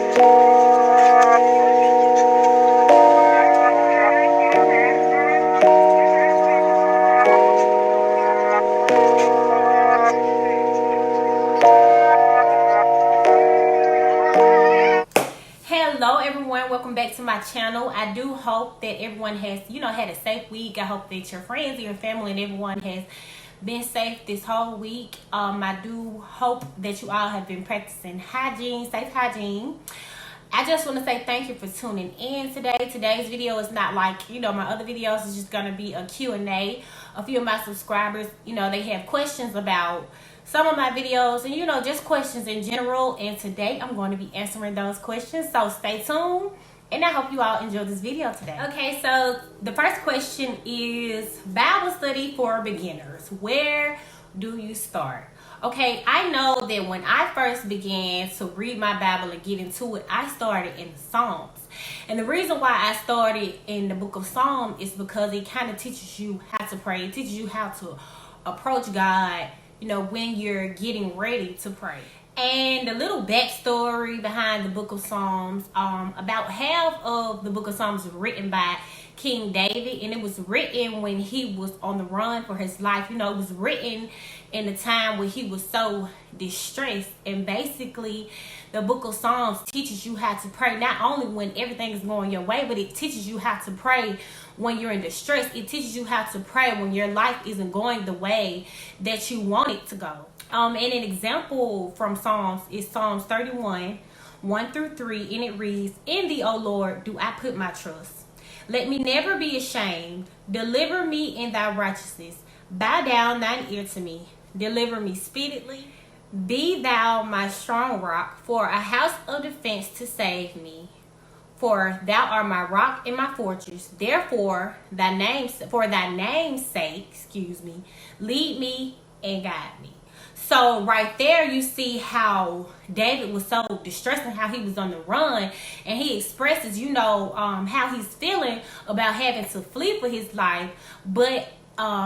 Hello everyone, welcome back to my channel. I do hope that everyone has had a safe week. I hope that your friends and your family and everyone has been safe this whole week. I do hope that you all have been practicing hygiene, safe hygiene. I just want to say thank you for tuning in today. Today's video is not like my other videos. It's just gonna be a Q&A. A few of my subscribers, they have questions about some of my videos and just questions in general, and today I'm going to be answering those questions, so stay tuned and I hope you all enjoy this video today. Okay, so the first question is Bible study for beginners. Where do you start? Okay, I know that when I first began to read my Bible and get into it, I started in the Psalms. And the reason why I started in the book of Psalms is because it kind of teaches you how to pray. It teaches you how to approach God, when you're getting ready to pray. And a little backstory behind the book of Psalms, about half of the book of Psalms was written by King David, and it was written when he was on the run for his life. It was written in a time when he was so distressed, and basically the book of Psalms teaches you how to pray, not only when everything is going your way, but it teaches you how to pray when you're in distress. It teaches you how to pray when your life isn't going the way that you want it to go. And an example from Psalms is Psalms 31, 1 through 3, and it reads, "In thee, O Lord, do I put my trust. Let me never be ashamed. Deliver me in thy righteousness. Bow down thine ear to me. Deliver me speedily. Be thou my strong rock, for a house of defense to save me. For thou art my rock and my fortress. Therefore, for thy name's sake, lead me and guide me." So right there you see how David was so distressed and how he was on the run, and he expresses, how he's feeling about having to flee for his life. But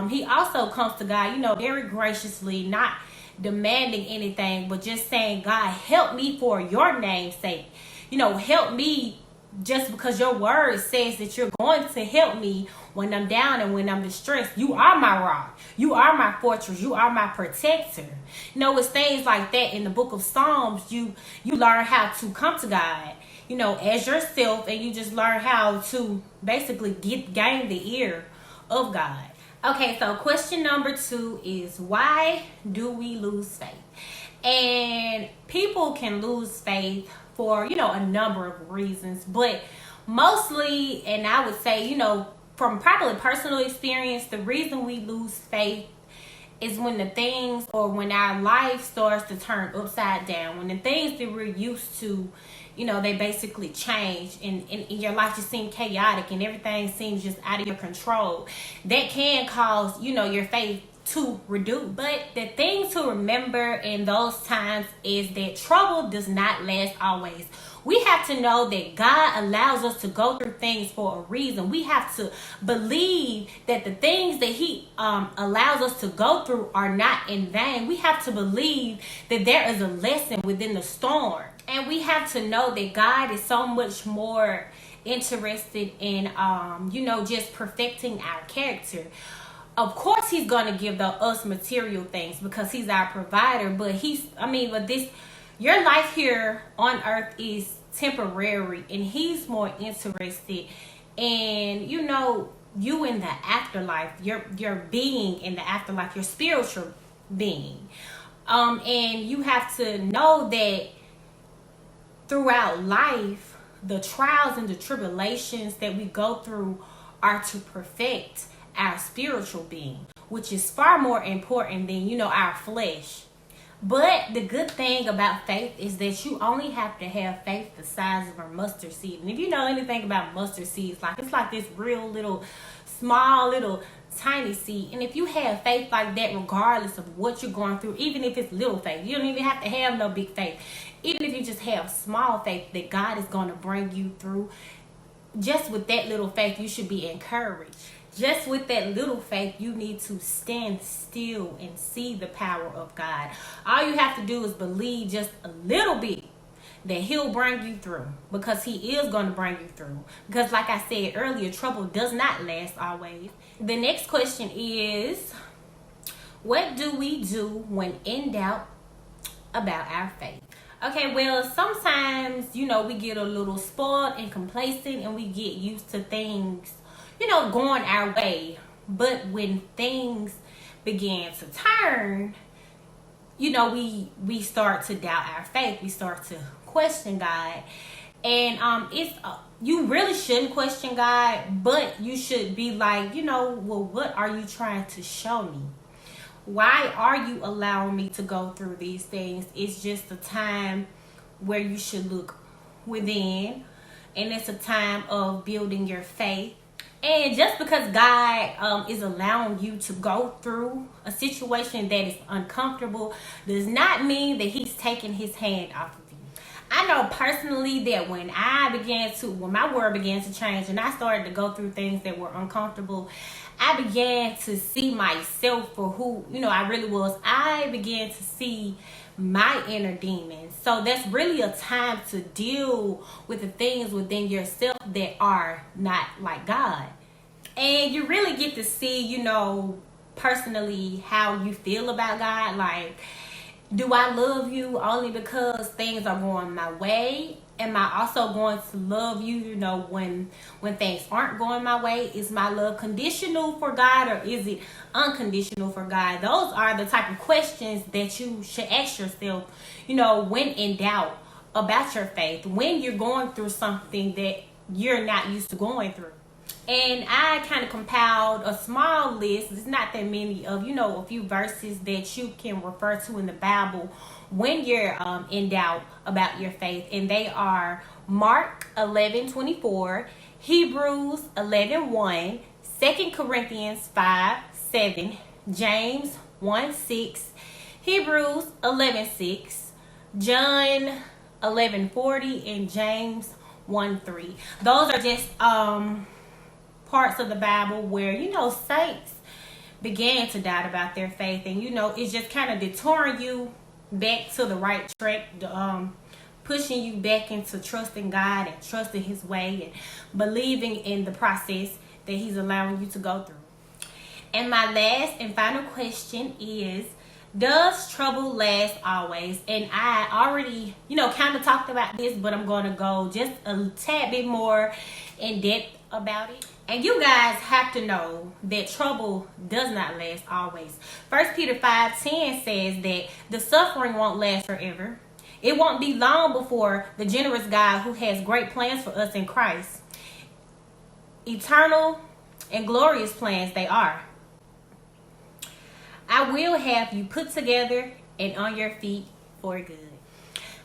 he also comes to God, very graciously, not demanding anything, but just saying, "God, help me for your name's sake. Help me just because your word says that you're going to help me when I'm down and when I'm distressed. You are my rock. You are my fortress. You are my protector." It's things like that in the book of Psalms. You learn how to come to God, as yourself, and you just learn how to basically gain the ear of God. Okay, so question number 2 is, why do we lose faith? And people can lose faith for, a number of reasons, but mostly, and I would say, from probably personal experience, the reason we lose faith is when when our life starts to turn upside down, when the things that we're used to, they basically change, and your life just seems chaotic and everything seems just out of your control. That can cause, your faith to reduce. But the thing to remember in those times is that trouble does not last always. We have to know that God allows us to go through things for a reason. We have to believe that the things that he allows us to go through are not in vain. We have to believe that there is a lesson within the storm. And we have to know that God is so much more interested in, just perfecting our character. Of course, he's going to give us material things because he's our provider. But your life here on earth is temporary, and he's more interested in, you in the afterlife, your being in the afterlife, your spiritual being. And you have to know that throughout life, the trials and the tribulations that we go through are to perfect our spiritual being, which is far more important than, our flesh. But the good thing about faith is that you only have to have faith the size of a mustard seed. And if you know anything about mustard seeds, it's like this real little, small little tiny seed. And if you have faith like that, regardless of what you're going through, even if it's little faith, you don't even have to have no big faith. Even if you just have small faith that God is going to bring you through, just with that little faith, you should be encouraged. Just with that little faith, you need to stand still and see the power of God. All you have to do is believe just a little bit that he'll bring you through, because he is going to bring you through. Because like I said earlier, trouble does not last always. The next question is, what do we do when in doubt about our faith? Okay, well, sometimes, we get a little spoiled and complacent, and we get used to things, going our way. But when things begin to turn, we start to doubt our faith. We start to question God. And you really shouldn't question God, but you should be like, well, what are you trying to show me? Why are you allowing me to go through these things? It's just a time where you should look within, and it's a time of building your faith. And just because God is allowing you to go through a situation that is uncomfortable does not mean that he's taking his hand off of you. I know personally that when my world began to change and I started to go through things that were uncomfortable, I began to see myself for who, I really was. I began to see my inner demons. So that's really a time to deal with the things within yourself that are not like God. And you really get to see, personally how you feel about God. Like, do I love you only because things are going my way? Am I also going to love you, when things aren't going my way? Is my love conditional for God, or is it unconditional for God? Those are the type of questions that you should ask yourself, when in doubt about your faith, when you're going through something that you're not used to going through. And I kind of compiled a small list. It's not that many of, a few verses that you can refer to in the Bible when you're in doubt about your faith. And they are Mark 11:24, Hebrews 11:1, 2 Corinthians 5:7, James 1:6, Hebrews 11:6, John 11:40, and James 1:3. Those are just parts of the Bible where, saints began to doubt about their faith. And, it's just kind of detouring you back to the right track, pushing you back into trusting God and trusting his way and believing in the process that he's allowing you to go through. And my last and final question is, does trouble last always? And I already, kind of talked about this, but I'm going to go just a tad bit more in depth about it. And you guys have to know that trouble does not last always. 1 Peter 5:10 says that the suffering won't last forever. It won't be long before the generous God who has great plans for us in Christ, eternal and glorious plans they are, I will have you put together and on your feet for good.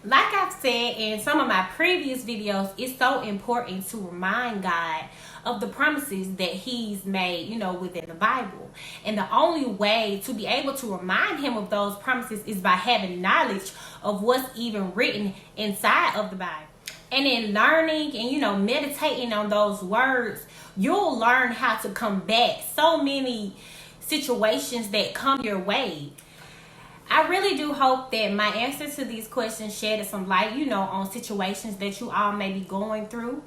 Like I've said in some of my previous videos, it's so important to remind God of the promises that he's made, within the Bible. And the only way to be able to remind him of those promises is by having knowledge of what's even written inside of the Bible. And in learning and, meditating on those words, you'll learn how to combat so many situations that come your way. I really do hope that my answer to these questions shed some light, on situations that you all may be going through.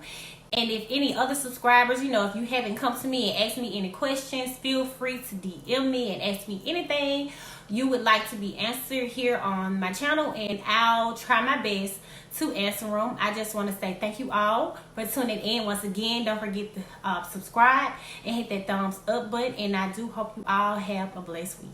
And if any other subscribers, if you haven't come to me and asked me any questions, feel free to DM me and ask me anything you would like to be answered here on my channel, and I'll try my best to answer them. I just want to say thank you all for tuning in. Once again, don't forget to subscribe and hit that thumbs up button, and I do hope you all have a blessed week.